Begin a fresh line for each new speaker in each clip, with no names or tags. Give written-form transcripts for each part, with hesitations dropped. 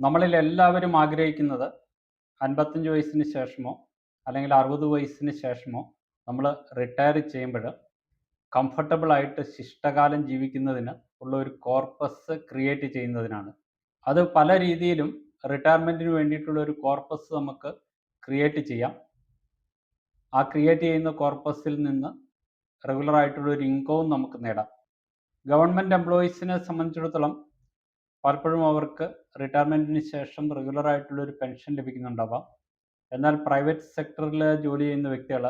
നമ്മളിൽ എല്ലാവരും ആഗ്രഹിക്കുന്നത് 55 വയസ്സിന് ശേഷമോ അല്ലെങ്കിൽ 60 വയസ്സിന് ശേഷമോ നമ്മൾ റിട്ടയർ ചെയ്യുമ്പോൾ കംഫർട്ടബിൾ ആയിട്ട് ശിഷ്ടകാലം ജീവിക്കുന്നതിന് ഉള്ള ഒരു കോർപ്പസ് ക്രിയേറ്റ് ചെയ്യുന്നതിനാണ്. അത് പല രീതിയിലും റിട്ടയർമെൻറ്റിന് വേണ്ടിയിട്ടുള്ള ഒരു കോർപ്പസ് നമുക്ക് ക്രിയേറ്റ് ചെയ്യാം. ആ ക്രിയേറ്റ് ചെയ്യുന്ന കോർപ്പസിൽ നിന്ന് റെഗുലർ ആയിട്ടുള്ള ഒരു ഇൻകവും നമുക്ക് നേടാം. ഗവൺമെൻറ് എംപ്ലോയീസിനെ സംബന്ധിച്ചിടത്തോളം പലപ്പോഴും അവർക്ക് റിട്ടയർമെൻറ്റിന് ശേഷം റെഗുലർ ആയിട്ടുള്ള ഒരു പെൻഷൻ ലഭിക്കുന്നുണ്ടാവാം. എന്നാൽ പ്രൈവറ്റ് സെക്ടറിൽ ജോലി ചെയ്യുന്ന വ്യക്തികൾ,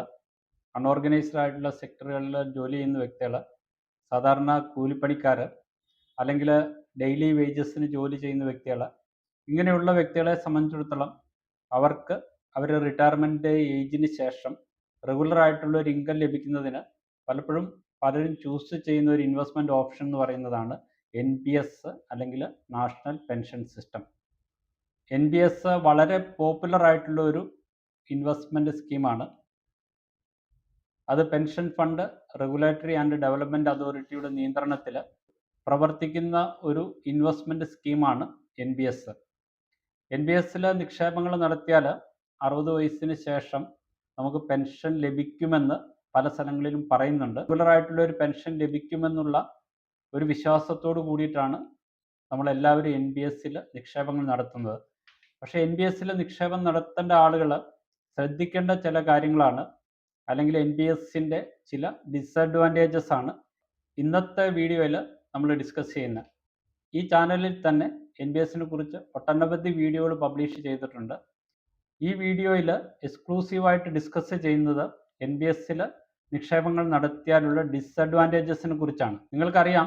അൺഓർഗനൈസ്ഡ് ആയിട്ടുള്ള സെക്ടറുകളിൽ ജോലി ചെയ്യുന്ന വ്യക്തികൾ, സാധാരണ കൂലിപ്പണിക്കാർ അല്ലെങ്കിൽ ഡെയിലി വേജസിന് ജോലി ചെയ്യുന്ന വ്യക്തികൾ, ഇങ്ങനെയുള്ള വ്യക്തികളെ സംബന്ധിച്ചിടത്തോളം അവർക്ക് അവർ റിട്ടയർമെൻറ്റ് ഏജിന് ശേഷം റെഗുലർ ആയിട്ടുള്ള ഒരു ഇൻകം ലഭിക്കുന്നതിന് പലപ്പോഴും പലരും ചൂസ് ചെയ്യുന്ന ഒരു ഇൻവെസ്റ്റ്മെൻറ്റ് ഓപ്ഷൻ എന്ന് പറയുന്നതാണ് NPS അല്ലെങ്കിൽ നാഷണൽ പെൻഷൻ സിസ്റ്റം. NPS വളരെ പോപ്പുലർ ആയിട്ടുള്ള ഒരു ഇൻവെസ്റ്റ്മെൻറ്റ് സ്കീമാണ്. അത് pension fund regulatory and development അതോറിറ്റിയുടെ നിയന്ത്രണത്തിൽ പ്രവർത്തിക്കുന്ന ഒരു ഇൻവെസ്റ്റ്മെൻറ്റ് സ്കീമാണ് NPS. NPSൽ നിക്ഷേപങ്ങൾ നടത്തിയാൽ 60 വയസ്സിന് ശേഷം നമുക്ക് പെൻഷൻ ലഭിക്കുമെന്ന് പല സ്ഥലങ്ങളിലും പറയുന്നുണ്ട്. റെഗുലറായിട്ടുള്ള ഒരു പെൻഷൻ ലഭിക്കുമെന്നുള്ള ഒരു വിശ്വാസത്തോട് കൂടിയിട്ടാണ് നമ്മളെല്ലാവരും NPSൽ നിക്ഷേപങ്ങൾ നടത്തുന്നത്. പക്ഷേ NPSൽ നിക്ഷേപം നടത്തേണ്ട ആളുകൾ ശ്രദ്ധിക്കേണ്ട ചില കാര്യങ്ങളാണ്, അല്ലെങ്കിൽ NPSൻ്റെ ചില ഡിസഡ്വാൻറ്റേജസ് ആണ് ഇന്നത്തെ വീഡിയോയിൽ നമ്മൾ ഡിസ്കസ് ചെയ്യുന്നത്. ഈ ചാനലിൽ തന്നെ NPSനെ കുറിച്ച് ഒട്ടനവധി വീഡിയോകൾ പബ്ലിഷ് ചെയ്തിട്ടുണ്ട്. ഈ വീഡിയോയിൽ എക്സ്ക്ലൂസീവായിട്ട് ഡിസ്കസ് ചെയ്യുന്നത് NPSൽ നിക്ഷേപങ്ങൾ നടത്തിയാലുള്ള ഡിസഡ്വാൻറ്റേജസിനെ കുറിച്ചാണ്. നിങ്ങൾക്കറിയാം,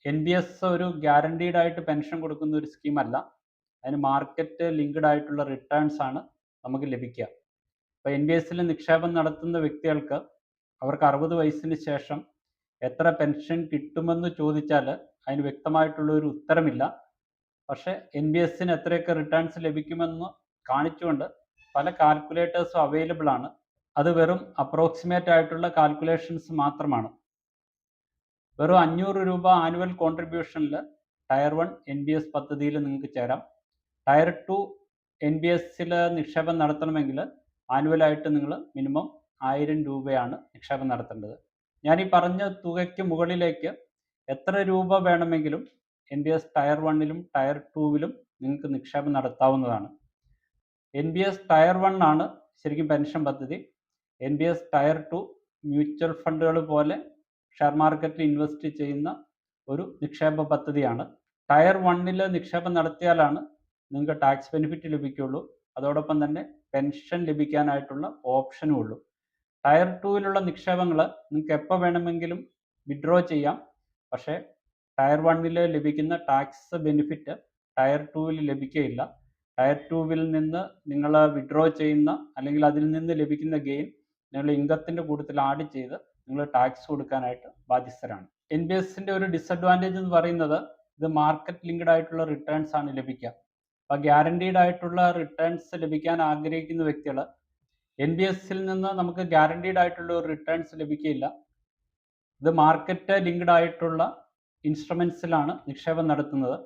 NPS ഒരു ഗ്യാരണ്ടീഡ് ആയിട്ട് പെൻഷൻ കൊടുക്കുന്ന ഒരു സ്കീമല്ല. അതിന് മാർക്കറ്റ് ലിങ്ക്ഡ് ആയിട്ടുള്ള റിട്ടേൺസ് ആണ് നമുക്ക് ലഭിക്കുക. അപ്പോൾ NPSൽ നിക്ഷേപം നടത്തുന്ന വ്യക്തികൾക്ക് അവർക്ക് 60 വയസ്സിന് ശേഷം എത്ര പെൻഷൻ കിട്ടുമെന്ന് ചോദിച്ചാൽ അതിന് വ്യക്തമായിട്ടുള്ള ഒരു ഉത്തരമില്ല. പക്ഷേ NPSന് എത്രയൊക്കെ റിട്ടേൺസ് ലഭിക്കുമെന്ന് കാണിച്ചുകൊണ്ട് പല കാൽക്കുലേറ്റേഴ്സും അവൈലബിൾ ആണ്. അത് വെറും അപ്രോക്സിമേറ്റ് ആയിട്ടുള്ള കാൽക്കുലേഷൻസ് മാത്രമാണ്. വെറും 500 രൂപ ആനുവൽ കോൺട്രിബ്യൂഷനിൽ ടയർ 1 NPS പദ്ധതിയിൽ നിങ്ങൾക്ക് ചേരാം. ടയർ 2 NPSൽ നിക്ഷേപം നടത്തണമെങ്കിൽ ആനുവലായിട്ട് നിങ്ങൾ മിനിമം 1000 രൂപയാണ് നിക്ഷേപം നടത്തേണ്ടത്. ഞാൻ ഈ പറഞ്ഞ തുകയ്ക്ക് മുകളിലേക്ക് എത്ര രൂപ വേണമെങ്കിലും NPS ടയർ 1ലും ടയർ 2വിലും നിങ്ങൾക്ക് നിക്ഷേപം നടത്താവുന്നതാണ്. NPS ടയർ 1 ആണ് ശരിക്കും പെൻഷൻ പദ്ധതി. NPS ടയർ 2 മ്യൂച്വൽ ഫണ്ടുകൾ പോലെ ഷെയർ മാർക്കറ്റിൽ ഇൻവെസ്റ്റ് ചെയ്യുന്ന ഒരു നിക്ഷേപ പദ്ധതിയാണ്. ടയർ 1ൽ നിക്ഷേപം നടത്തിയാലാണ് നിങ്ങൾക്ക് ടാക്സ് ബെനിഫിറ്റ് ലഭിക്കുകയുള്ളൂ. അതോടൊപ്പം തന്നെ പെൻഷൻ ലഭിക്കാനായിട്ടുള്ള ഓപ്ഷനും ഉള്ളൂ. ടയർ 2വിലുള്ള നിക്ഷേപങ്ങൾ നിങ്ങൾക്ക് എപ്പോൾ വേണമെങ്കിലും വിഡ്രോ ചെയ്യാം. പക്ഷേ ടയർ 1ൽ ലഭിക്കുന്ന ടാക്സ് ബെനിഫിറ്റ് ടയർ 2വിൽ ലഭിക്കുകയില്ല. ടയർ 2വിൽ നിന്ന് നിങ്ങൾ വിഡ്രോ ചെയ്യുന്ന അല്ലെങ്കിൽ അതിൽ നിന്ന് ലഭിക്കുന്ന ഗെയിൻ നിങ്ങൾ ഇൻകത്തിൻ്റെ കൂട്ടത്തിൽ ആഡ് ചെയ്ത് നിങ്ങൾ ടാക്സ് കൊടുക്കാനായിട്ട് ബാധ്യസ്ഥരാണ്. NPSൻ്റെ ഒരു ഡിസഡ്വാൻറ്റേജ് എന്ന് പറയുന്നത് ഇത് മാർക്കറ്റ് ലിങ്ക്ഡ് ആയിട്ടുള്ള റിട്ടേൺസ് ആണ് ലഭിക്കുക. അപ്പോൾ ഗ്യാരണ്ടീഡ് ആയിട്ടുള്ള റിട്ടേൺസ് ലഭിക്കാൻ ആഗ്രഹിക്കുന്ന വ്യക്തികൾ NPSൽ നിന്ന് നമുക്ക് ഗ്യാരണ്ടീഡ് ആയിട്ടുള്ള ഒരു റിട്ടേൺസ് ലഭിക്കുകയില്ല. ഇത് മാർക്കറ്റ് ലിങ്ക്ഡ് ആയിട്ടുള്ള ഇൻസ്ട്രുമെൻസിലാണ് നിക്ഷേപം നടത്തുന്നത്.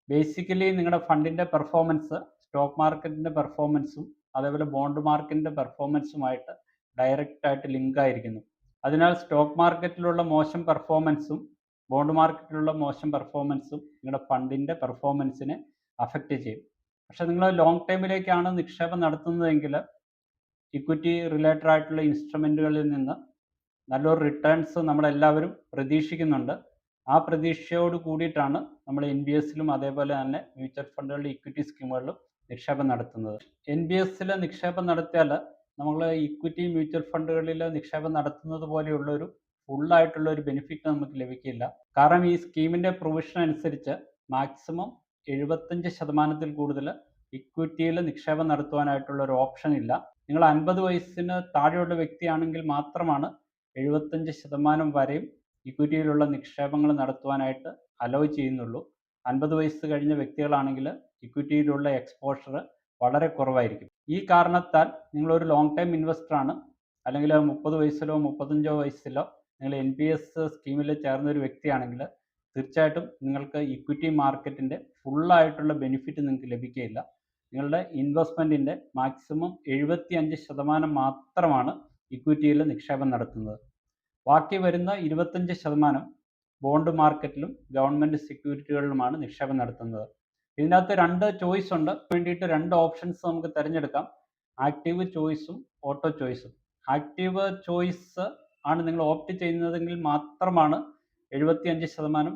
ബേസിക്കലി നിങ്ങളുടെ ഫണ്ടിൻ്റെ പെർഫോമൻസ് സ്റ്റോക്ക് മാർക്കറ്റിൻ്റെ പെർഫോമൻസും അതേപോലെ ബോണ്ട് മാർക്കറ്റിൻ്റെ പെർഫോമൻസുമായിട്ട് ഡയറക്റ്റായിട്ട് ലിങ്ക് ആയിരിക്കുന്നു. അതിനാൽ സ്റ്റോക്ക് മാർക്കറ്റിലുള്ള മോശം പെർഫോമൻസും ബോണ്ട് മാർക്കറ്റിലുള്ള മോശം പെർഫോമൻസും നിങ്ങളുടെ ഫണ്ടിൻ്റെ പെർഫോമൻസിനെ അഫക്റ്റ് ചെയ്യും. പക്ഷേ നിങ്ങൾ ലോങ് ടൈമിലേക്കാണ് നിക്ഷേപം നടത്തുന്നതെങ്കിൽ ഇക്വിറ്റി റിലേറ്റഡ് ആയിട്ടുള്ള ഇൻസ്ട്രുമെൻറ്റുകളിൽ നിന്ന് നല്ലൊരു റിട്ടേൺസ് നമ്മളെല്ലാവരും പ്രതീക്ഷിക്കുന്നുണ്ട്. ആ പ്രതീക്ഷയോട് കൂടിയിട്ടാണ് നമ്മൾ NPSലും അതേപോലെ തന്നെ മ്യൂച്വൽ ഫണ്ടുകളിലും ഇക്വിറ്റി സ്കീമുകളിലും നിക്ഷേപം നടത്തുന്നത്. NPSൽ നിക്ഷേപം നടത്തിയാൽ നമ്മൾ ഇക്വിറ്റി മ്യൂച്വൽ ഫണ്ടുകളിൽ നിക്ഷേപം നടത്തുന്നത് പോലെയുള്ളൊരു ഫുള്ളായിട്ടുള്ള ഒരു ബെനിഫിറ്റ് നമുക്ക് ലഭിക്കില്ല. കാരണം ഈ സ്കീമിൻ്റെ പ്രൊവിഷൻ അനുസരിച്ച് മാക്സിമം 75% കൂടുതൽ ഇക്വിറ്റിയിൽ നിക്ഷേപം നടത്തുവാനായിട്ടുള്ള ഒരു ഓപ്ഷൻ ഇല്ല. നിങ്ങൾ 50 വയസ്സിന് താഴെയുള്ള വ്യക്തിയാണെങ്കിൽ മാത്രമാണ് 75% വരെയും ഇക്വിറ്റിയിലുള്ള നിക്ഷേപങ്ങൾ നടത്തുവാനായിട്ട് അലോ ചെയ്യുന്നുള്ളൂ. 50 വയസ്സ് കഴിഞ്ഞ വ്യക്തികളാണെങ്കിൽ ഇക്വിറ്റിയിലുള്ള എക്സ്പോഷർ വളരെ കുറവായിരിക്കും. ഈ കാരണത്താൽ നിങ്ങളൊരു ലോങ് ടൈം ഇൻവെസ്റ്ററാണ്, അല്ലെങ്കിൽ 30 വയസ്സിലോ 35 വയസ്സിലോ നിങ്ങൾ NPS സ്കീമിൽ ചേർന്ന ഒരു വ്യക്തിയാണെങ്കിൽ തീർച്ചയായിട്ടും നിങ്ങൾക്ക് ഇക്വിറ്റി മാർക്കറ്റിൻ്റെ ഫുള്ളായിട്ടുള്ള ബെനിഫിറ്റ് നിങ്ങൾക്ക് ലഭിക്കുകയില്ല. നിങ്ങളുടെ ഇൻവെസ്റ്റ്മെൻറ്റിൻ്റെ മാക്സിമം 75% മാത്രമാണ് ഇക്വിറ്റിയിൽ നിക്ഷേപം നടത്തുന്നത്. ബാക്കി വരുന്ന 25% ബോണ്ട് മാർക്കറ്റിലും ഗവൺമെൻറ് സെക്യൂരിറ്റികളിലുമാണ് നിക്ഷേപം നടത്തുന്നത്. ഇതിനകത്ത് 2 ചോയ്സ് ഉണ്ട്. വേണ്ടിയിട്ട് 2 ഓപ്ഷൻസ് നമുക്ക് തിരഞ്ഞെടുക്കാം. ആക്റ്റീവ് ചോയ്സും ഓട്ടോ ചോയ്സും. ആക്റ്റീവ് ചോയ്സ് ആണ് നിങ്ങൾ ഓപ്റ്റ് ചെയ്യുന്നതെങ്കിൽ മാത്രമാണ് 75%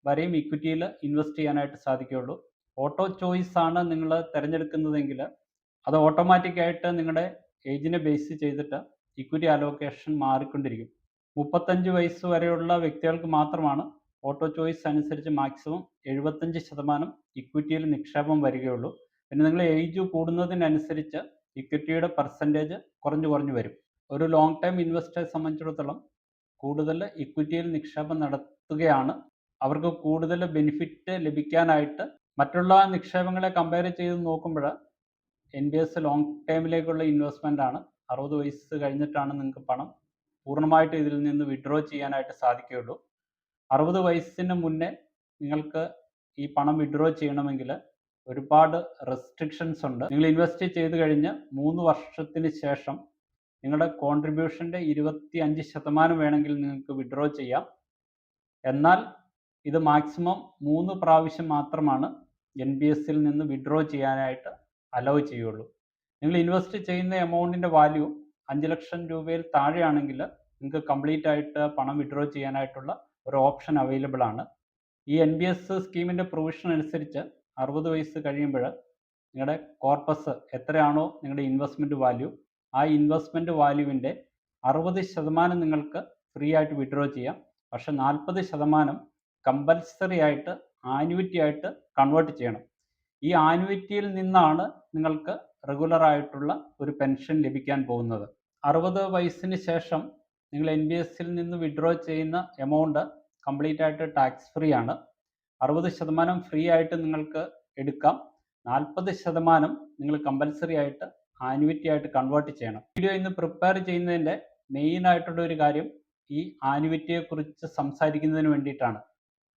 വരെയും ഇക്വിറ്റിയിൽ ഇൻവെസ്റ്റ് ചെയ്യാനായിട്ട് സാധിക്കുകയുള്ളൂ. ഓട്ടോ ചോയ്സ് ആണ് നിങ്ങൾ തിരഞ്ഞെടുക്കുന്നതെങ്കിൽ അത് ഓട്ടോമാറ്റിക്കായിട്ട് നിങ്ങളുടെ ഏജിനെ ബേസ് ചെയ്തിട്ട് ഇക്വിറ്റി അലോക്കേഷൻ മാറിക്കൊണ്ടിരിക്കും. 35 വയസ്സ് വരെയുള്ള വ്യക്തികൾക്ക് മാത്രമാണ് ഓട്ടോ ചോയ്സ് അനുസരിച്ച് മാക്സിമം 75% ഇക്വിറ്റിയിൽ നിക്ഷേപം വരികയുള്ളൂ. പിന്നെ നിങ്ങൾ ഏജ് കൂടുന്നതിനനുസരിച്ച് ഇക്വിറ്റിയുടെ പെർസെൻറ്റേജ് കുറഞ്ഞു വരും. ഒരു ലോങ് ടൈം ഇൻവെസ്റ്ററെ സംബന്ധിച്ചിടത്തോളം കൂടുതൽ ഇക്വിറ്റിയിൽ നിക്ഷേപം നടത്തുകയാണ് അവർക്ക് കൂടുതൽ ബെനിഫിറ്റ് ലഭിക്കാനായിട്ട്. മറ്റുള്ള നിക്ഷേപങ്ങളെ കമ്പയർ ചെയ്ത് നോക്കുമ്പോൾ NBS ലോങ് ടൈമിലേക്കുള്ള ഇൻവെസ്റ്റ്മെൻ്റ് ആണ്. 60 വയസ്സ് കഴിഞ്ഞിട്ടാണ് നിങ്ങൾക്ക് പണം പൂർണ്ണമായിട്ട് ഇതിൽ നിന്ന് വിഡ്രോ ചെയ്യാനായിട്ട് സാധിക്കുകയുള്ളൂ. 60 വയസ്സിന് മുന്നേ നിങ്ങൾക്ക് ഈ പണം വിഡ്രോ ചെയ്യണമെങ്കിൽ ഒരുപാട് റെസ്ട്രിക്ഷൻസ് ഉണ്ട്. നിങ്ങൾ ഇൻവെസ്റ്റ് ചെയ്ത് കഴിഞ്ഞ് 3 വർഷത്തിന് ശേഷം നിങ്ങളുടെ കോൺട്രിബ്യൂഷൻ്റെ 25% വേണമെങ്കിൽ നിങ്ങൾക്ക് വിഡ്രോ ചെയ്യാം. എന്നാൽ ഇത് മാക്സിമം 3 പ്രാവശ്യം മാത്രമാണ് NBSൽ നിന്ന് വിഡ്രോ ചെയ്യാനായിട്ട് അലൗ ചെയ്യുള്ളൂ. നിങ്ങൾ ഇൻവെസ്റ്റ് ചെയ്യുന്ന എമൗണ്ടിൻ്റെ വാല്യൂ 5 ലക്ഷം രൂപയിൽ താഴെയാണെങ്കിൽ നിങ്ങൾക്ക് കംപ്ലീറ്റ് ആയിട്ട് പണം വിഡ്രോ ചെയ്യാനായിട്ടുള്ള ഒരു ഓപ്ഷൻ അവൈലബിൾ ആണ്. ഈ NBS സ്കീമിൻ്റെ പ്രൊവിഷൻ അനുസരിച്ച് 60 വയസ്സ് കഴിയുമ്പോൾ നിങ്ങളുടെ കോർപ്പസ് എത്രയാണോ നിങ്ങളുടെ ഇൻവെസ്റ്റ്മെൻറ്റ് വാല്യൂ, ആ ഇൻവെസ്റ്റ്മെൻറ്റ് വാല്യൂവിൻ്റെ 60% നിങ്ങൾക്ക് ഫ്രീ ആയിട്ട് വിഡ്രോ ചെയ്യാം. പക്ഷേ 40% കമ്പൽസറി ആയിട്ട് ആനുവിറ്റി ആയിട്ട് കൺവേർട്ട് ചെയ്യണം. ഈ ആനുവിറ്റിയിൽ നിന്നാണ് നിങ്ങൾക്ക് റെഗുലർ ആയിട്ടുള്ള ഒരു പെൻഷൻ ലഭിക്കാൻ പോകുന്നത്. 60 വയസ്സിന് ശേഷം നിങ്ങൾ NBSൽ നിന്ന് വിഡ്രോ ചെയ്യുന്ന എമൗണ്ട് കംപ്ലീറ്റ് ആയിട്ട് ടാക്സ് ഫ്രീ ആണ്. 60% ഫ്രീ ആയിട്ട് നിങ്ങൾക്ക് എടുക്കാം. 40% നിങ്ങൾ കമ്പൽസറി ആയിട്ട് ആനുവിറ്റി ആയിട്ട് കൺവേർട്ട് ചെയ്യണം. വീഡിയോ ഇന്ന് പ്രിപ്പയർ ചെയ്യുന്നതിൻ്റെ മെയിൻ ആയിട്ടുള്ള ഒരു കാര്യം ഈ ആനുവിറ്റിയെക്കുറിച്ച് സംസാരിക്കുന്നതിന് വേണ്ടിയിട്ടാണ്.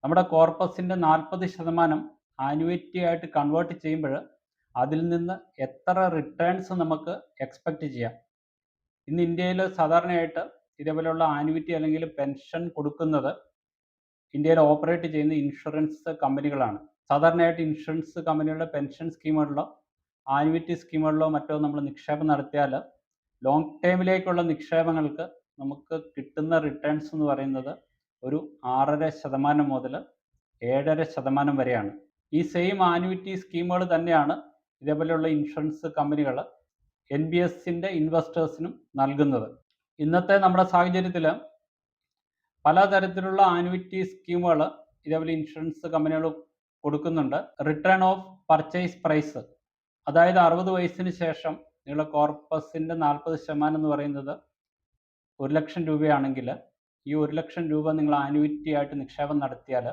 നമ്മുടെ കോർപ്പസിൻ്റെ 40% ആനുവിറ്റി ആയിട്ട് കൺവേർട്ട് ചെയ്യുമ്പോൾ അതിൽ നിന്ന് എത്ര റിട്ടേൺസ് നമുക്ക് എക്സ്പെക്റ്റ് ചെയ്യാം. ഇന്ന് ഇന്ത്യയിൽ സാധാരണയായിട്ട് ഇതേപോലെയുള്ള ആനുവിറ്റി അല്ലെങ്കിൽ പെൻഷൻ കൊടുക്കുന്നത് ഇന്ത്യയിൽ ഓപ്പറേറ്റ് ചെയ്യുന്ന ഇൻഷുറൻസ് കമ്പനികളാണ്. സാധാരണയായിട്ട് ഇൻഷുറൻസ് കമ്പനികളുടെ പെൻഷൻ സ്കീമുകളിലോ ആനുവിറ്റി സ്കീമുകളിലോ മറ്റോ നമ്മൾ നിക്ഷേപം നടത്തിയാൽ ലോങ് ടൈമിലേക്കുള്ള നിക്ഷേപങ്ങൾക്ക് നമുക്ക് കിട്ടുന്ന റിട്ടേൺസ് എന്ന് പറയുന്നത് ഒരു 6.5% മുതൽ 7.5% വരെയാണ്. ഈ സെയിം ആനുവിറ്റി സ്കീമുകൾ തന്നെയാണ് ഇതേപോലെയുള്ള ഇൻഷുറൻസ് കമ്പനികൾ NBSൻ്റെ ഇൻവെസ്റ്റേഴ്സിനും നൽകുന്നത്. ഇന്നത്തെ നമ്മുടെ സാഹചര്യത്തിൽ പലതരത്തിലുള്ള ആനുവിറ്റി സ്കീമുകൾ ഇതേപോലെ ഇൻഷുറൻസ് കമ്പനികൾ കൊടുക്കുന്നുണ്ട്. റിട്ടേൺ ഓഫ് പർച്ചേസ് പ്രൈസ്, അതായത് 60 വയസ്സിന് ശേഷം നിങ്ങളുടെ കോർപ്പസിൻ്റെ 40% എന്ന് പറയുന്നത് 1 ലക്ഷം രൂപയാണെങ്കിൽ ഈ 1 ലക്ഷം രൂപ നിങ്ങൾ ആനുവിറ്റി ആയിട്ട് നിക്ഷേപം നടത്തിയാൽ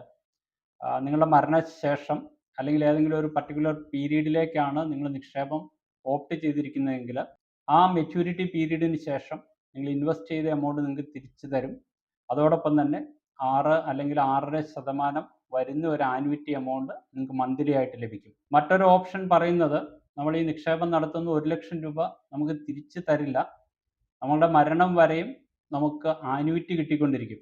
നിങ്ങളുടെ മരണശേഷം അല്ലെങ്കിൽ ഏതെങ്കിലും ഒരു പർട്ടിക്കുലർ പീരീഡിലേക്കാണ് നിങ്ങൾ നിക്ഷേപം ഓപ്റ്റ് ചെയ്തിരിക്കുന്നതെങ്കിൽ ആ മെച്യൂരിറ്റി പീരീഡിന് ശേഷം നിങ്ങൾ ഇൻവെസ്റ്റ് ചെയ്ത എമൗണ്ട് നിങ്ങൾക്ക് തിരിച്ചു തരും. അതോടൊപ്പം തന്നെ 6 അല്ലെങ്കിൽ 6.5% വരുന്ന ഒരു ആനുവിറ്റി എമൗണ്ട് നിങ്ങൾക്ക് മന്ത്ലി ആയിട്ട് ലഭിക്കും. മറ്റൊരു ഓപ്ഷൻ പറയുന്നത് നമ്മൾ ഈ നിക്ഷേപം നടത്തുന്ന 1 ലക്ഷം രൂപ നമുക്ക് തിരിച്ചു തരില്ല, നമ്മളുടെ മരണം വരെയും നമുക്ക് ആനുവിറ്റി കിട്ടിക്കൊണ്ടിരിക്കും.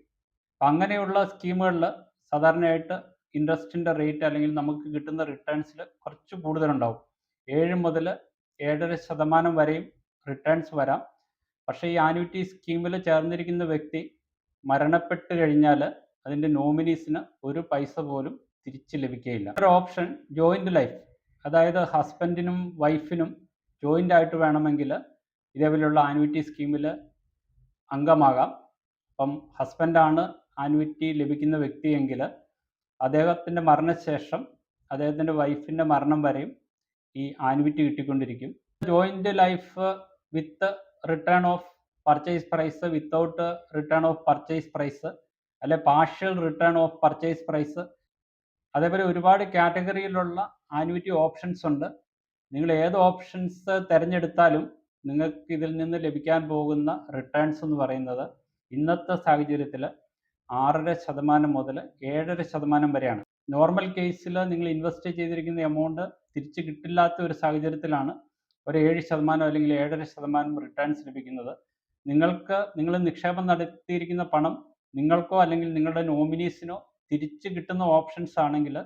അപ്പം അങ്ങനെയുള്ള സ്കീമുകളിൽ സാധാരണയായിട്ട് ഇൻട്രസ്റ്റിൻ്റെ റേറ്റ് അല്ലെങ്കിൽ നമുക്ക് കിട്ടുന്ന റിട്ടേൺസിൽ കുറച്ച് കൂടുതലുണ്ടാവും. 7 മുതൽ 7.5% വരെയും റിട്ടേൺസ് വരാം. പക്ഷേ ഈ ആനുവിറ്റി സ്കീമിൽ ചേർന്നിരിക്കുന്ന വ്യക്തി മരണപ്പെട്ട് കഴിഞ്ഞാൽ അതിൻ്റെ നോമിനീസിന് ഒരു പൈസ പോലും തിരിച്ച് ലഭിക്കുകയില്ല. ഒരു ഓപ്ഷൻ ജോയിൻ്റ് ലൈഫ്, അതായത് ഹസ്ബൻഡിനും വൈഫിനും ജോയിൻ്റ് ആയിട്ട് വേണമെങ്കിൽ ഇതേപോലെയുള്ള ആനുവിറ്റി സ്കീമിൽ അംഗമാകാം. അപ്പം ഹസ്ബൻഡാണ് ആനുവിറ്റി ലഭിക്കുന്ന വ്യക്തിയെങ്കിൽ അദ്ദേഹത്തിൻ്റെ മരണശേഷം അദ്ദേഹത്തിൻ്റെ വൈഫിൻ്റെ മരണം വരെയും ഈ ആനുവിറ്റി കിട്ടിക്കൊണ്ടിരിക്കും. Joint life with return of purchase price, without return of purchase price, അല്ലെ partial return of purchase price, അതേപോലെ ഒരുപാട് കാറ്റഗറിയിലുള്ള ആനുവിറ്റി ഓപ്ഷൻസ് ഉണ്ട്. നിങ്ങൾ ഏത് ഓപ്ഷൻസ് തിരഞ്ഞെടുത്താലും നിങ്ങൾക്ക് ഇതിൽ നിന്ന് ലഭിക്കാൻ പോകുന്ന റിട്ടേൺസ് എന്ന് പറയുന്നത് ഇന്നത്തെ സാഹചര്യത്തിൽ 6.5% മുതൽ 7.5% വരെയാണ്. നോർമൽ കേസിൽ നിങ്ങൾ ഇൻവെസ്റ്റ് ചെയ്തിരിക്കുന്ന എമൗണ്ട് തിരിച്ച് കിട്ടില്ലാത്ത ഒരു സാഹചര്യത്തിലാണ് ഒരു 7% അല്ലെങ്കിൽ 7.5% റിട്ടേൺസ് ലഭിക്കുന്നത്. നിങ്ങൾ നിക്ഷേപം നടത്തിയിരിക്കുന്ന പണം നിങ്ങൾക്കോ അല്ലെങ്കിൽ നിങ്ങളുടെ നോമിനീസിനോ തിരിച്ച് കിട്ടുന്ന ഓപ്ഷൻസ് ആണെങ്കിൽ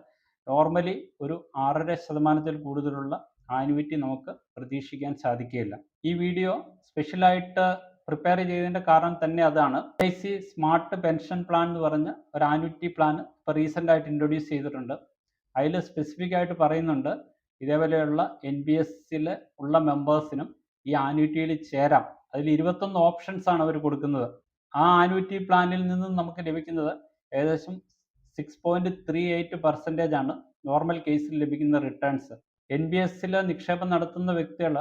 നോർമലി ഒരു 6.5%-ൽ കൂടുതലുള്ള ആനുവിറ്റി നമുക്ക് പ്രതീക്ഷിക്കാൻ സാധിക്കുകയില്ല. ഈ വീഡിയോ സ്പെഷ്യലായിട്ട് പ്രിപ്പയർ ചെയ്തതിൻ്റെ കാരണം തന്നെ അതാണ്. LIC സ്മാർട്ട് പെൻഷൻ പ്ലാൻ എന്ന് പറഞ്ഞ ഒരു ആനുവിറ്റി പ്ലാൻ ഇപ്പോൾ റീസെൻ്റ് ആയിട്ട് ഇൻട്രൊഡ്യൂസ് ചെയ്തിട്ടുണ്ട്. അതിൽ സ്പെസിഫിക് ആയിട്ട് പറയുന്നുണ്ട് ഇതേപോലെയുള്ള NPS-ൽ ഉള്ള മെമ്പേഴ്സിനും ഈ ആനുവിറ്റിയിൽ ചേരാം. അതിൽ 21 ഓപ്ഷൻസ് ആണ് അവർ കൊടുക്കുന്നത്. ആ ആനുവിറ്റി പ്ലാനിൽ നിന്നും നമുക്ക് ലഭിക്കുന്നത് ഏകദേശം 6.38% ആണ് നോർമൽ കേസിൽ ലഭിക്കുന്ന റിട്ടേൺസ്. NPS-ൽ നിക്ഷേപം നടത്തുന്ന വ്യക്തികൾ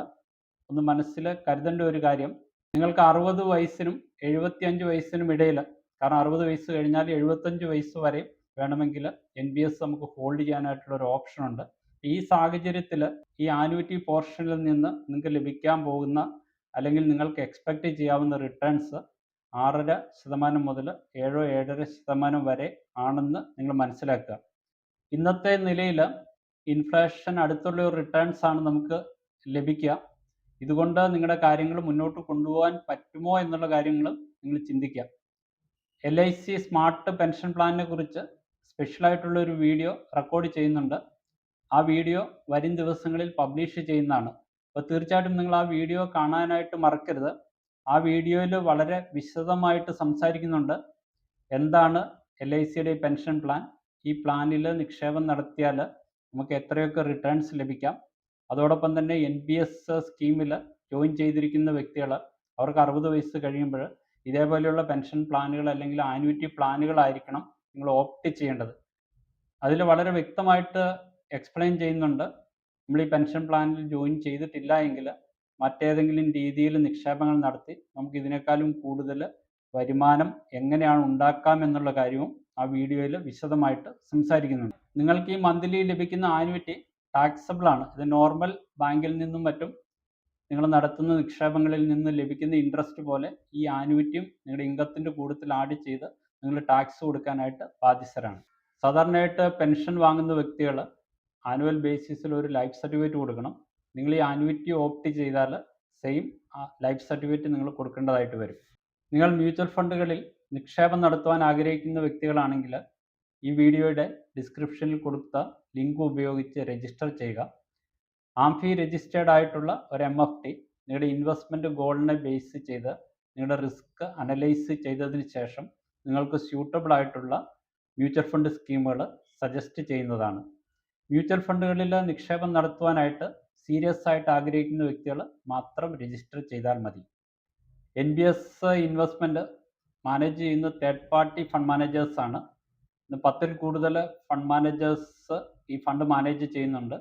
ഒന്ന് മനസ്സിൽ കരുതേണ്ട ഒരു കാര്യം, നിങ്ങൾക്ക് 60 വയസ്സിനും 75 വയസ്സിനും ഇടയിൽ, കാരണം 60 വയസ്സ് കഴിഞ്ഞാൽ 75 വയസ്സ് വരെ വേണമെങ്കിൽ NPS നമുക്ക് ഹോൾഡ് ചെയ്യാനായിട്ടുള്ള ഒരു ഓപ്ഷൻ ഉണ്ട്. ഈ സാഹചര്യത്തിൽ ഈ ആനുവിറ്റി പോർഷനിൽ നിന്ന് നിങ്ങൾക്ക് ലഭിക്കാൻ പോകുന്ന അല്ലെങ്കിൽ നിങ്ങൾക്ക് എക്സ്പെക്റ്റ് ചെയ്യാവുന്ന റിട്ടേൺസ് 6.5% മുതൽ 7-7.5% വരെ ആണെന്ന് നിങ്ങൾ മനസ്സിലാക്കുക. ഇന്നത്തെ നിലയിൽ ഇൻഫ്ലേഷൻ അടുത്തുള്ള ഒരു റിട്ടേൺസ് ആണ് നമുക്ക് ലഭിക്കുക. ഇതുകൊണ്ട് നിങ്ങളുടെ കാര്യങ്ങൾ മുന്നോട്ട് കൊണ്ടുപോകാൻ പറ്റുമോ എന്നുള്ള കാര്യങ്ങൾ നിങ്ങൾ ചിന്തിക്കുക. LIC സ്മാർട്ട് പെൻഷൻ പ്ലാനിനെ കുറിച്ച് സ്പെഷ്യലായിട്ടുള്ള ഒരു വീഡിയോ റെക്കോർഡ് ചെയ്യുന്നുണ്ട്. ആ വീഡിയോ വരും ദിവസങ്ങളിൽ പബ്ലിഷ് ചെയ്യുന്നതാണ്. അപ്പോൾ തീർച്ചയായിട്ടും നിങ്ങൾ ആ വീഡിയോ കാണാനായിട്ട് മറക്കരുത്. ആ വീഡിയോയിൽ വളരെ വിശദമായിട്ട് സംസാരിക്കുന്നുണ്ട് എന്താണ് LICയുടെ പെൻഷൻ പ്ലാൻ, ഈ പ്ലാനിൽ നിക്ഷേപം നടത്തിയാൽ നമുക്ക് എത്രയൊക്കെ റിട്ടേൺസ് ലഭിക്കാം, അതോടൊപ്പം തന്നെ NPS സ്കീമിൽ ജോയിൻ ചെയ്തിരിക്കുന്ന വ്യക്തികൾ അവർക്ക് 60 വയസ്സ് കഴിയുമ്പോൾ ഇതേപോലെയുള്ള പെൻഷൻ പ്ലാനുകൾ അല്ലെങ്കിൽ ആനുവിറ്റി പ്ലാനുകളായിരിക്കണം നിങ്ങൾ ഓപ്റ്റ് ചെയ്യേണ്ടത്. അതിൽ വളരെ വ്യക്തമായിട്ട് എക്സ്പ്ലെയിൻ ചെയ്യുന്നുണ്ട് നമ്മൾ ഈ പെൻഷൻ പ്ലാനിൽ ജോയിൻ ചെയ്തിട്ടില്ല എങ്കിൽ മറ്റേതെങ്കിലും രീതിയിൽ നിക്ഷേപങ്ങൾ നടത്തി നമുക്ക് ഇതിനേക്കാളും കൂടുതൽ വരുമാനം എങ്ങനെയാണ് ഉണ്ടാക്കാം എന്നുള്ള കാര്യവും ആ വീഡിയോയിൽ വിശദമായിട്ട് സംസാരിക്കുന്നുണ്ട്. നിങ്ങൾക്ക് ഈ മന്ത്ലി ലഭിക്കുന്ന ആനുവിറ്റി ടാക്സബിൾ ആണ്. ഇത് നോർമൽ ബാങ്കിൽ നിന്നും മറ്റും നിങ്ങൾ നടത്തുന്ന നിക്ഷേപങ്ങളിൽ നിന്ന് ലഭിക്കുന്ന ഇൻട്രസ്റ്റ് പോലെ ഈ ആനുവിറ്റിയും നിങ്ങളുടെ ഇൻകത്തിൻ്റെ കൂട്ടത്തിൽ ആഡ് ചെയ്ത് നിങ്ങൾ ടാക്സ് കൊടുക്കാനായിട്ട് ബാധ്യസ്ഥരാണ്. സാധാരണയായിട്ട് പെൻഷൻ വാങ്ങുന്ന വ്യക്തികൾ ആനുവൽ ബേസിസിൽ ഒരു ലൈഫ് സർട്ടിഫിക്കറ്റ് കൊടുക്കണം. നിങ്ങൾ ഈ ആനുവിറ്റി ഓപ്റ്റ് ചെയ്താൽ സെയിം ലൈഫ് സർട്ടിഫിക്കറ്റ് നിങ്ങൾ കൊടുക്കേണ്ടതായിട്ട് വരും. നിങ്ങൾ മ്യൂച്വൽ ഫണ്ടുകളിൽ നിക്ഷേപം നടത്തുവാൻ ആഗ്രഹിക്കുന്ന വ്യക്തികളാണെങ്കിൽ ഈ വീഡിയോയുടെ ഡിസ്ക്രിപ്ഷനിൽ കൊടുത്ത ലിങ്ക് ഉപയോഗിച്ച് രജിസ്റ്റർ ചെയ്യുക. ആംഫി രജിസ്റ്റേർഡ് ആയിട്ടുള്ള ഒരു MFT നിങ്ങളുടെ ഇൻവെസ്റ്റ്മെൻറ്റ് ഗോളിനെ ബേസ് ചെയ്ത് നിങ്ങളുടെ റിസ്ക് അനലൈസ് ചെയ്തതിന് ശേഷം നിങ്ങൾക്ക് സ്യൂട്ടബിൾ ആയിട്ടുള്ള മ്യൂച്വൽ ഫണ്ട് സ്കീമുകൾ സജസ്റ്റ് ചെയ്യുന്നതാണ്. മ്യൂച്വൽ ഫണ്ടുകളിൽ നിക്ഷേപം നടത്തുവാനായിട്ട് സീരിയസ് ആയിട്ട് ആഗ്രഹിക്കുന്ന വ്യക്തികൾ മാത്രം രജിസ്റ്റർ ചെയ്താൽ മതി. NPS ഇൻവെസ്റ്റ്മെൻറ്റ് മാനേജ് ചെയ്യുന്ന തേർഡ് പാർട്ടി ഫണ്ട് മാനേജേഴ്സാണ്. ഇന്ന് 10-ൽ കൂടുതൽ ഫണ്ട് മാനേജേഴ്സ് ഈ ഫണ്ട് മാനേജ് ചെയ്യുന്നുണ്ട്.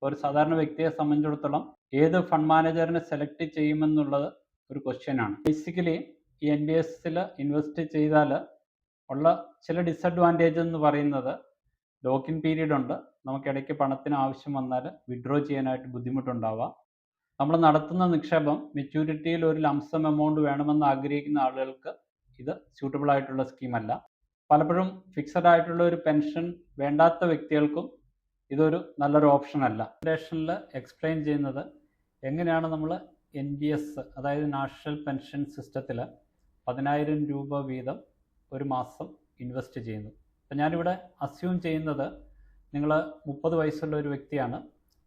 ഒരു സാധാരണ വ്യക്തിയെ സംബന്ധിച്ചിടത്തോളം ഏത് ഫണ്ട് മാനേജറിനെ സെലക്ട് ചെയ്യുമെന്നുള്ളത് ഒരു ക്വസ്റ്റ്യനാണ്. ബേസിക്കലി ഈ NPS-ൽ ഇൻവെസ്റ്റ് ചെയ്താൽ ഉള്ള ചില ഡിസഡ്വാൻറ്റേജ് എന്ന് പറയുന്നത് ലോക്ക് ഇൻ പീരീഡ് ഉണ്ട്. നമുക്കിടയ്ക്ക് പണത്തിന് ആവശ്യം വന്നാൽ വിഡ്രോ ചെയ്യാനായിട്ട് ബുദ്ധിമുട്ടുണ്ടാവാം. നമ്മൾ നടത്തുന്ന നിക്ഷേപം മെച്യൂരിറ്റിയിൽ ഒരു ലംസം എമൗണ്ട് വേണമെന്ന് ആഗ്രഹിക്കുന്ന ആളുകൾക്ക് ഇത് സ്യൂട്ടബിൾ ആയിട്ടുള്ള സ്കീമല്ല. പലപ്പോഴും ഫിക്സഡ് ആയിട്ടുള്ള ഒരു പെൻഷൻ വേണ്ടാത്ത വ്യക്തികൾക്കും ഇതൊരു നല്ലൊരു ഓപ്ഷൻ അല്ല. പ്രസൻറ്റേഷനിൽ എക്സ്പ്ലെയിൻ ചെയ്യുന്നത് എങ്ങനെയാണ് നമ്മൾ NPS അതായത് നാഷണൽ പെൻഷൻ സിസ്റ്റത്തിൽ 10,000 രൂപ വീതം ഒരു മാസം ഇൻവെസ്റ്റ് ചെയ്യുന്നു. അപ്പം ഞാനിവിടെ അസ്യൂം ചെയ്യുന്നത് നിങ്ങൾ 30 വയസ്സുള്ള ഒരു വ്യക്തിയാണ്.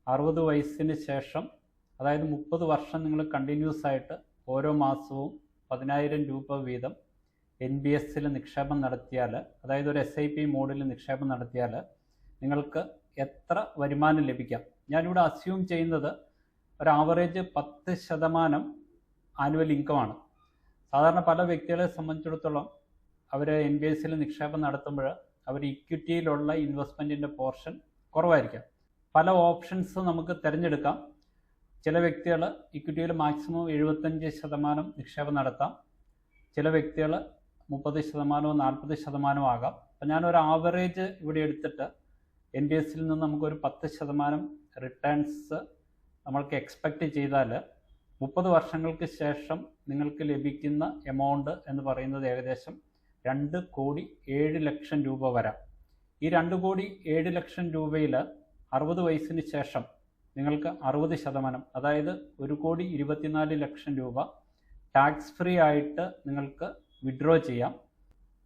60 വയസ്സിന് ശേഷം അതായത് 30 വർഷം നിങ്ങൾ കണ്ടിന്യൂസ് ആയിട്ട് ഓരോ മാസവും 10,000 രൂപ വീതം NPS-ൽ നിക്ഷേപം നടത്തിയാൽ, അതായത് ഒരു SIP മോഡിൽ നിക്ഷേപം നടത്തിയാൽ നിങ്ങൾക്ക് എത്ര വരുമാനം ലഭിക്കാം. ഞാനിവിടെ അസ്യൂം ചെയ്യുന്നത് ഒരു ആവറേജ് 10% ആനുവൽ ഇൻകമാണ്. സാധാരണ പല വ്യക്തികളെ സംബന്ധിച്ചിടത്തോളം അവർ NPS-ൽ നിക്ഷേപം നടത്തുമ്പോൾ അവർ ഇക്വിറ്റിയിലുള്ള ഇൻവെസ്റ്റ്മെൻറ്റിൻ്റെ പോർഷൻ കുറവായിരിക്കാം. പല ഓപ്ഷൻസ് നമുക്ക് തിരഞ്ഞെടുക്കാം. ചില വ്യക്തികൾ ഇക്വിറ്റിയിൽ മാക്സിമം 75% നിക്ഷേപം നടത്താം. ചില വ്യക്തികൾ 30%, 40% ആകാം. അപ്പം ഞാനൊരു ആവറേജ് ഇവിടെ എടുത്തിട്ട് NPS-ൽ നിന്ന് നമുക്കൊരു 10% റിട്ടേൺസ് നമ്മൾക്ക് എക്സ്പെക്റ്റ് ചെയ്താൽ 30 വർഷങ്ങൾക്ക് ശേഷം നിങ്ങൾക്ക് ലഭിക്കുന്ന എമൗണ്ട് എന്ന് പറയുന്നത് ഏകദേശം 2,07,00,000 രൂപ വരാം. ഈ 2,07,00,000 രൂപയിൽ 60 വയസ്സിന് ശേഷം നിങ്ങൾക്ക് 60%, അതായത് 1,24,00,000 രൂപ ടാക്സ് ഫ്രീ ആയിട്ട് നിങ്ങൾക്ക് വിഡ്രോ ചെയ്യാം.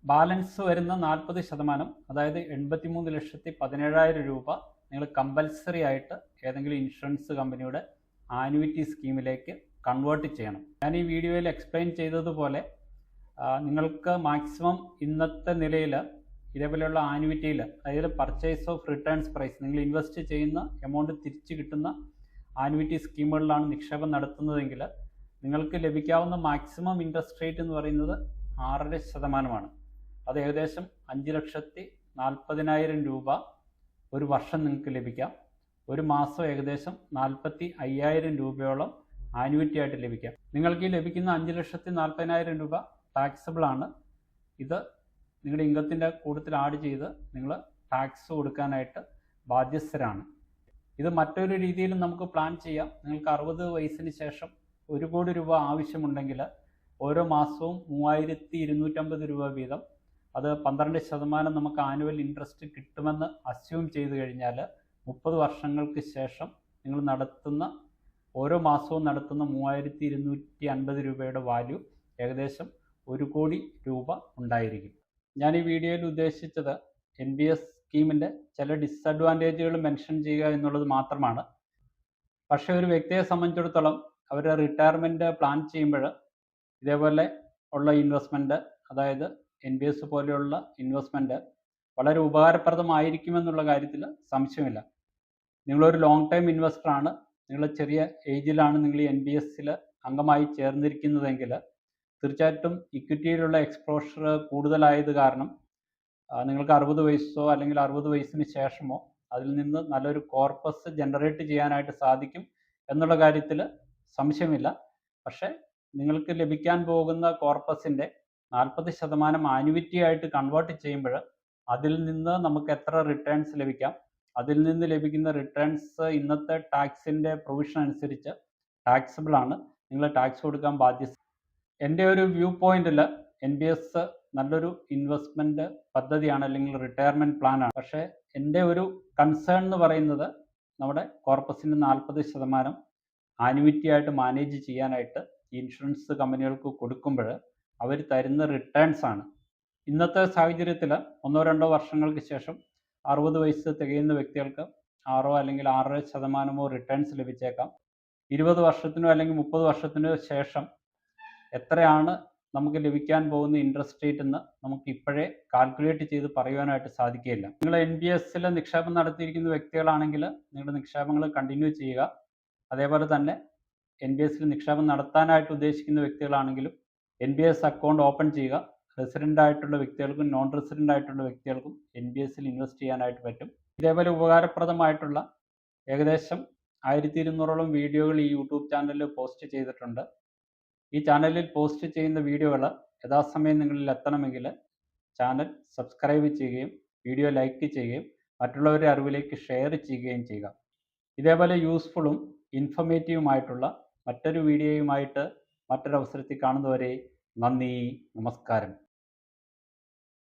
ബാലൻസ് വരുന്ന 40%, അതായത് 83,17,000 രൂപ നിങ്ങൾ കമ്പൽസറി ആയിട്ട് ഏതെങ്കിലും ഇൻഷുറൻസ് കമ്പനിയുടെ ആനുവിറ്റി സ്കീമിലേക്ക് കൺവേർട്ട് ചെയ്യണം. ഞാൻ ഈ വീഡിയോയിൽ എക്സ്പ്ലെയിൻ ചെയ്തതുപോലെ നിങ്ങൾക്ക് മാക്സിമം ഇന്നത്തെ നിലയിൽ ഇതേപോലെയുള്ള ആനുവിറ്റിയിൽ, അതായത് പർച്ചേസ് ഓഫ് റിട്ടേൺസ് പ്രൈസ്, നിങ്ങൾ ഇൻവെസ്റ്റ് ചെയ്യുന്ന എമൗണ്ട് തിരിച്ചു കിട്ടുന്ന ആനുവിറ്റി സ്കീമുകളിലാണ് നിക്ഷേപം നടത്തുന്നതെങ്കിൽ നിങ്ങൾക്ക് ലഭിക്കാവുന്ന മാക്സിമം ഇൻട്രസ്റ്റ് റേറ്റ് എന്ന് പറയുന്നത് 6.5%. അത് ഏകദേശം 5,40,000 രൂപ ഒരു വർഷം നിങ്ങൾക്ക് ലഭിക്കാം. ഒരു മാസം ഏകദേശം 45,000 രൂപയോളം ആനുവിറ്റി ആയിട്ട് ലഭിക്കാം. നിങ്ങൾക്ക് ഈ ലഭിക്കുന്ന 5,40,000 രൂപ ടാക്സബിൾ ആണ്. ഇത് നിങ്ങളുടെ ഇൻകത്തിൻ്റെ കൂട്ടത്തിൽ ആഡ് ചെയ്ത് നിങ്ങൾ ടാക്സ് കൊടുക്കാനായിട്ട് ബാധ്യസ്ഥരാണ്. ഇത് മറ്റൊരു രീതിയിലും നമുക്ക് പ്ലാൻ ചെയ്യാം. നിങ്ങൾക്ക് 60 വയസ്സിന് ശേഷം 1 കോടി രൂപ ആവശ്യമുണ്ടെങ്കിൽ ഓരോ മാസവും 3,250 രൂപ വീതം, അത് 12% നമുക്ക് ആനുവൽ ഇൻട്രസ്റ്റ് കിട്ടുമെന്ന് അസ്യൂം ചെയ്ത് കഴിഞ്ഞാൽ 30 വർഷങ്ങൾക്ക് ശേഷം നിങ്ങൾ ഓരോ മാസവും നടത്തുന്ന 3,250 രൂപയുടെ വാല്യൂ ഏകദേശം 1 കോടി രൂപ ഉണ്ടായിരിക്കും. ഞാൻ ഈ വീഡിയോയിൽ ഉദ്ദേശിച്ചത് NPS സ്കീമിൻ്റെ ചില ഡിസഡ്വാൻറ്റേജുകൾ മെൻഷൻ ചെയ്യുക എന്നുള്ളത് മാത്രമാണ്. പക്ഷേ ഒരു വ്യക്തിയെ സംബന്ധിച്ചിടത്തോളം അവരുടെ റിട്ടയർമെൻറ്റ് പ്ലാൻ ചെയ്യുമ്പോൾ ഇതേപോലെ ഉള്ള ഇൻവെസ്റ്റ്മെൻറ്റ്, അതായത് NPS പോലെയുള്ള ഇൻവെസ്റ്റ്മെൻറ്റ് വളരെ ഉപകാരപ്രദമായിരിക്കുമെന്നുള്ള കാര്യത്തിൽ സംശയമില്ല. നിങ്ങളൊരു ലോങ് ടൈം ഇൻവെസ്റ്ററാണ്, നിങ്ങൾ ചെറിയ ഏജിലാണ് നിങ്ങൾ ഈ NPSൽ അംഗമായി ചേർന്നിരിക്കുന്നതെങ്കിൽ തീർച്ചയായിട്ടും ഇക്വിറ്റിയിലുള്ള എക്സ്പോഷർ കൂടുതലായത് കാരണം നിങ്ങൾക്ക് 60 വയസ്സോ അല്ലെങ്കിൽ 60 വയസ്സിന് ശേഷമോ അതിൽ നിന്ന് നല്ലൊരു കോർപ്പസ് ജനറേറ്റ് ചെയ്യാനായിട്ട് സാധിക്കും എന്നുള്ള കാര്യത്തിൽ സംശയമില്ല. പക്ഷേ നിങ്ങൾക്ക് ലഭിക്കാൻ പോകുന്ന കോർപ്പസിൻ്റെ 40% ആനുവിറ്റി ആയിട്ട് കൺവേർട്ട് ചെയ്യുമ്പോൾ അതിൽ നിന്ന് നമുക്ക് എത്ര റിട്ടേൺസ് ലഭിക്കാം, അതിൽ നിന്ന് ലഭിക്കുന്ന റിട്ടേൺസ് ഇന്നത്തെ ടാക്സിൻ്റെ പ്രൊവിഷൻ അനുസരിച്ച് ടാക്സബിൾ ആണ്. നിങ്ങൾ ടാക്സ് കൊടുക്കാൻ ബാധ്യസ്ഥ. എൻ്റെ ഒരു വ്യൂ പോയിന്റിൽ NPS നല്ലൊരു ഇൻവെസ്റ്റ്മെൻറ്റ് പദ്ധതിയാണ്, അല്ലെങ്കിൽ റിട്ടയർമെൻറ്റ് പ്ലാനാണ്. പക്ഷേ എൻ്റെ ഒരു കൺസേൺ എന്ന് പറയുന്നത് നമ്മുടെ കോർപ്പസിൻ്റെ 40% ആനുവിറ്റി ആയിട്ട് മാനേജ് ചെയ്യാനായിട്ട് ഇൻഷുറൻസ് കമ്പനികൾക്ക് കൊടുക്കുമ്പോൾ അവർ തരുന്ന റിട്ടേൺസ് ആണ്. ഇന്നത്തെ സാഹചര്യത്തിൽ 1-2 വർഷങ്ങൾക്ക് ശേഷം 60 വയസ്സ് തികയുന്ന വ്യക്തികൾക്ക് 6 അല്ലെങ്കിൽ 6.5% റിട്ടേൺസ് ലഭിച്ചേക്കാം. 20 വർഷത്തിനോ അല്ലെങ്കിൽ 30 വർഷത്തിനോ ശേഷം എത്രയാണ് നമുക്ക് ലഭിക്കാൻ പോകുന്ന ഇൻട്രസ്റ്റ് റേറ്റ് എന്ന് നമുക്ക് ഇപ്പോഴേ കാൽക്കുലേറ്റ് ചെയ്ത് പറയുവാനായിട്ട് സാധിക്കുകയില്ല. നിങ്ങൾ NPSൽ നിക്ഷേപം നടത്തിയിരിക്കുന്ന വ്യക്തികളാണെങ്കിൽ നിങ്ങളുടെ നിക്ഷേപങ്ങൾ കണ്ടിന്യൂ ചെയ്യുക. അതേപോലെ തന്നെ NPSൽ നിക്ഷേപം നടത്താനായിട്ട് ഉദ്ദേശിക്കുന്ന വ്യക്തികളാണെങ്കിലും NPS അക്കൗണ്ട് ഓപ്പൺ ചെയ്യുക. റെസിഡൻ്റ് ആയിട്ടുള്ള വ്യക്തികൾക്കും നോൺ റെസിഡൻ്റ് ആയിട്ടുള്ള വ്യക്തികൾക്കും NPSൽ ഇൻവെസ്റ്റ് ചെയ്യാനായിട്ട് പറ്റും. ഇതേപോലെ ഉപകാരപ്രദമായിട്ടുള്ള ഏകദേശം 1,200ഓളം വീഡിയോകൾ ഈ യൂട്യൂബ് ചാനലിൽ പോസ്റ്റ് ചെയ്തിട്ടുണ്ട്. ഈ ചാനലിൽ പോസ്റ്റ് ചെയ്യുന്ന വീഡിയോകൾ യഥാസമയം നിങ്ങളിൽ എത്തണമെങ്കിൽ ചാനൽ സബ്സ്ക്രൈബ് ചെയ്യുകയും വീഡിയോ ലൈക്ക് ചെയ്യുകയും മറ്റുള്ളവരുടെ അറിവിലേക്ക് ഷെയർ ചെയ്യുകയും ചെയ്യുക. ഇതേപോലെ യൂസ്ഫുള്ളും ഇൻഫർമേറ്റീവുമായിട്ടുള്ള മറ്റൊരു വീഡിയോയുമായിട്ട് മറ്റൊരവസരത്തിൽ കാണുന്നവരെ നന്ദി, നമസ്കാരം.